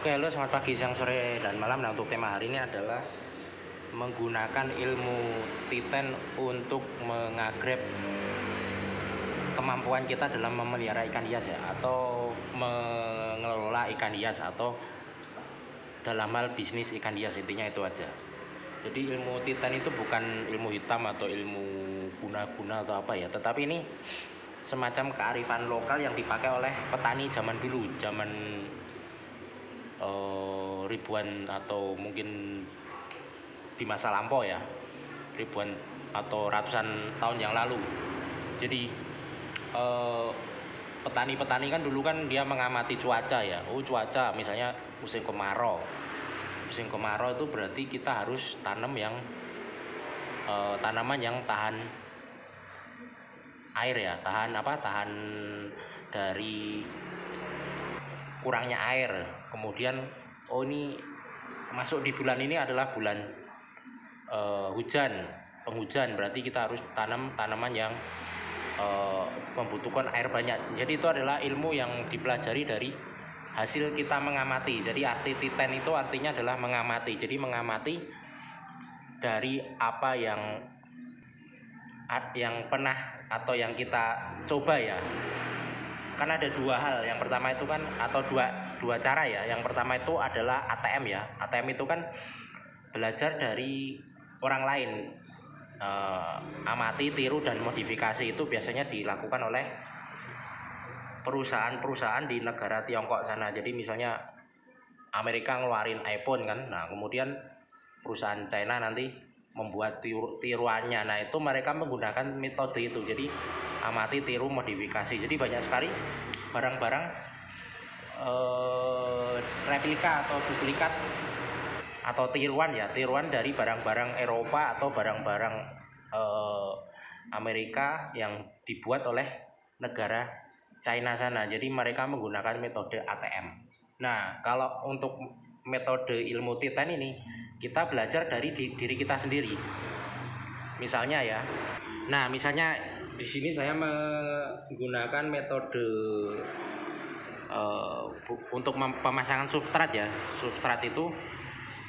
Oke, halo, selamat pagi, siang, sore, dan malam. Nah, untuk tema hari ini adalah menggunakan ilmu Titan untuk mengagrep kemampuan kita dalam memelihara ikan hias ya, atau mengelola ikan hias, atau dalam hal bisnis ikan hias, intinya itu aja. Jadi ilmu Titan itu bukan ilmu hitam atau ilmu guna-guna atau apa ya, tetapi ini semacam kearifan lokal yang dipakai oleh petani zaman dulu, zaman ribuan atau mungkin di masa lampau ya, ribuan atau ratusan tahun yang lalu. Jadi petani-petani kan dulu kan dia mengamati cuaca ya. Cuaca misalnya musim kemarau. Musim kemarau itu berarti kita harus tanam yang tanaman yang tahan air ya, tahan dari kurangnya air. Kemudian ini masuk di bulan ini adalah bulan penghujan, berarti kita harus tanam tanaman yang membutuhkan air banyak. Jadi itu adalah ilmu yang dipelajari dari hasil kita mengamati. Jadi arti Titan itu artinya adalah mengamati. Jadi mengamati dari apa yang pernah atau yang kita coba ya. Kan ada dua hal. Yang pertama itu kan, atau dua cara ya. Yang pertama itu adalah ATM ya. ATM itu kan belajar dari orang lain. Amati, tiru, dan modifikasi itu biasanya dilakukan oleh perusahaan-perusahaan di negara Tiongkok sana. Jadi misalnya Amerika ngeluarin iPhone kan, nah kemudian perusahaan China nanti membuat tiruannya. Nah itu mereka menggunakan metode itu. Jadi amati, tiru, modifikasi. Jadi banyak sekali barang-barang replika atau duplikat atau tiruan dari barang-barang Eropa atau barang-barang Amerika yang dibuat oleh negara China sana. Jadi mereka menggunakan metode ATM. Nah, kalau untuk metode ilmu Titan ini kita belajar dari diri kita sendiri. Misalnya ya. Nah, misalnya di sini saya menggunakan metode untuk pemasangan substrat ya. Substrat itu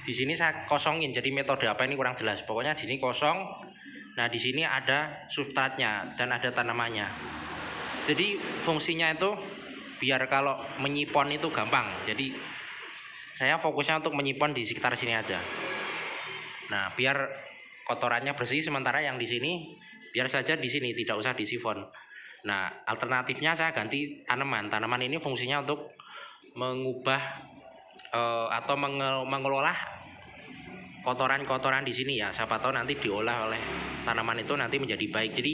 di sini saya kosongin. Jadi metode apa ini kurang jelas. Pokoknya di sini kosong. Nah, di sini ada substratnya dan ada tanamannya. Jadi fungsinya itu biar kalau menyipon itu gampang. Jadi saya fokusnya untuk menyipon di sekitar sini aja. Nah, biar kotorannya bersih, sementara yang di sini biar saja di sini, tidak usah disifon. Nah, alternatifnya saya ganti tanaman. Tanaman ini fungsinya untuk mengubah atau mengelola kotoran-kotoran di sini ya. Siapa tahu nanti diolah oleh tanaman itu nanti menjadi baik. Jadi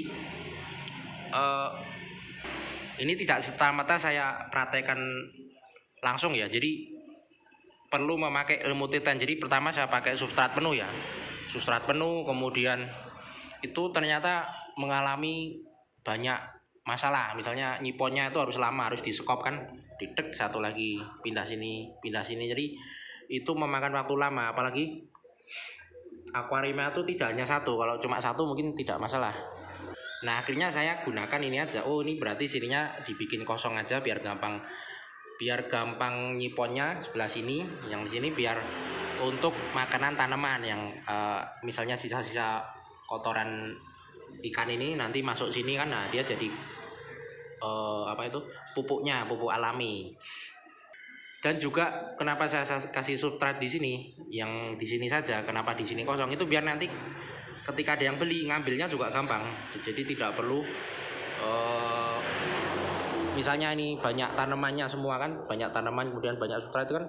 ini tidak serta-merta saya praktekkan langsung ya. Jadi perlu memakai ilmu Titan. Jadi pertama saya pakai substrat penuh ya. Substrat penuh, kemudian itu ternyata mengalami banyak masalah. Misalnya nyiponnya itu harus lama, harus disekop kan, didek, satu lagi pindah sini. Jadi itu memakan waktu lama, apalagi akuariumnya itu tidak hanya satu. Kalau cuma satu mungkin tidak masalah. Nah, akhirnya saya gunakan ini aja. Ini berarti sininya dibikin kosong aja biar gampang nyiponnya sebelah sini. Yang di sini biar untuk makanan tanaman yang misalnya sisa-sisa kotoran ikan ini nanti masuk sini kan. Nah, dia jadi pupuk alami. Dan juga kenapa saya kasih substrat di sini, yang di sini saja, kenapa di sini kosong, itu biar nanti ketika ada yang beli ngambilnya juga gampang. Jadi tidak perlu misalnya ini banyak tanamannya semua kan, banyak tanaman kemudian banyak substrat, itu kan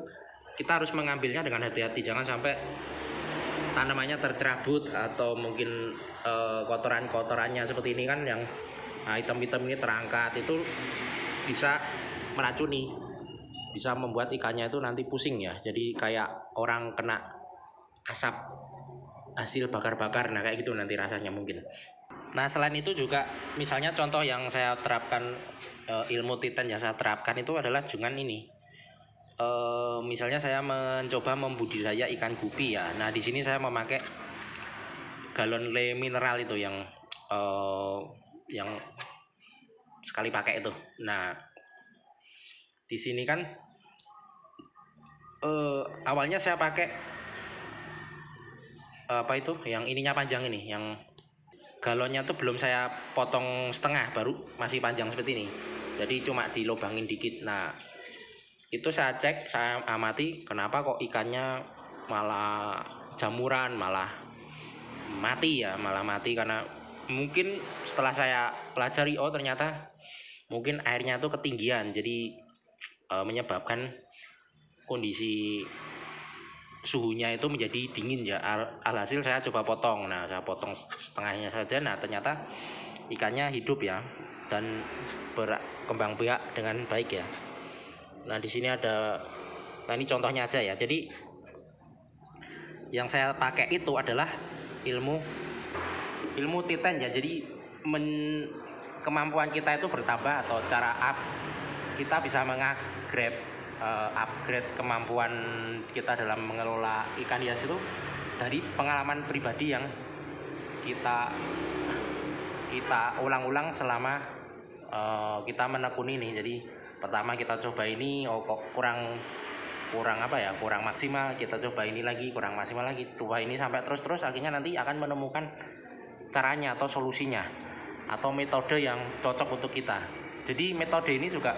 kita harus mengambilnya dengan hati-hati. Jangan sampai tanamannya tercerabut atau mungkin kotorannya seperti ini kan, yang item-item ini terangkat, itu bisa meracuni, bisa membuat ikannya itu nanti pusing ya. Jadi kayak orang kena asap hasil bakar-bakar, nah kayak gitu nanti rasanya mungkin. Nah, selain itu juga misalnya contoh yang saya terapkan, ilmu Titan yang saya terapkan itu adalah dengan ini. Misalnya saya mencoba membudidaya ikan gupi ya. Nah, di sini saya memakai galon le mineral itu yang sekali pakai itu. Nah, di sini kan Awalnya saya pakai apa itu yang ininya panjang ini, yang galonnya tuh belum saya potong setengah, baru masih panjang seperti ini, jadi cuma dilobangin dikit. Nah itu saya cek, saya amati kenapa kok ikannya malah jamuran, malah mati ya, malah mati karena mungkin setelah saya pelajari, oh ternyata mungkin airnya tuh ketinggian, jadi menyebabkan kondisi suhunya itu menjadi dingin ya. Alhasil saya coba potong. Nah saya potong setengahnya saja. Nah ternyata ikannya hidup ya, dan berkembang biak dengan baik ya. Nah di sini ada, nah ini contohnya aja ya. Jadi yang saya pakai itu adalah ilmu Titan ya. Jadi kemampuan kita itu bertambah, atau cara kita bisa upgrade kemampuan kita dalam mengelola ikan hias itu dari pengalaman pribadi yang kita ulang-ulang selama kita menekuni ini. Jadi pertama kita coba ini, oh kok kurang apa ya, kurang maksimal, kita coba ini lagi, kurang maksimal lagi, coba ini sampai terus akhirnya nanti akan menemukan caranya atau solusinya atau metode yang cocok untuk kita. Jadi metode ini juga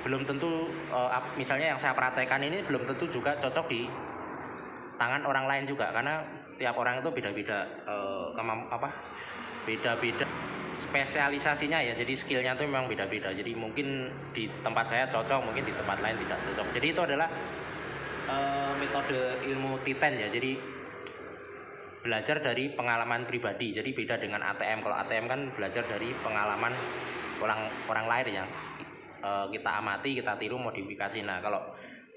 belum tentu, misalnya yang saya praktekkan ini belum tentu juga cocok di tangan orang lain juga, karena tiap orang itu beda-beda beda-beda spesialisasinya ya. Jadi skillnya itu memang beda-beda. Jadi mungkin di tempat saya cocok, mungkin di tempat lain tidak cocok. Jadi itu adalah metode ilmu Titan ya. Jadi belajar dari pengalaman pribadi. Jadi beda dengan ATM. Kalau ATM kan belajar dari pengalaman orang lain ya. Kita amati, kita tiru, modifikasi. Nah kalau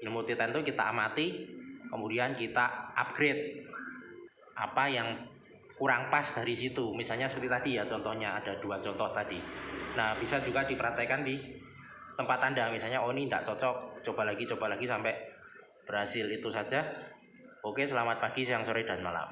ilmu Titan itu kita amati, kemudian kita upgrade apa yang kurang pas dari situ. Misalnya seperti tadi ya, contohnya ada 2 contoh tadi. Nah bisa juga dipraktekkan di tempat Anda. Misalnya oh ini tidak cocok, coba lagi sampai berhasil. Itu saja. Oke, selamat pagi, siang, sore, dan malam.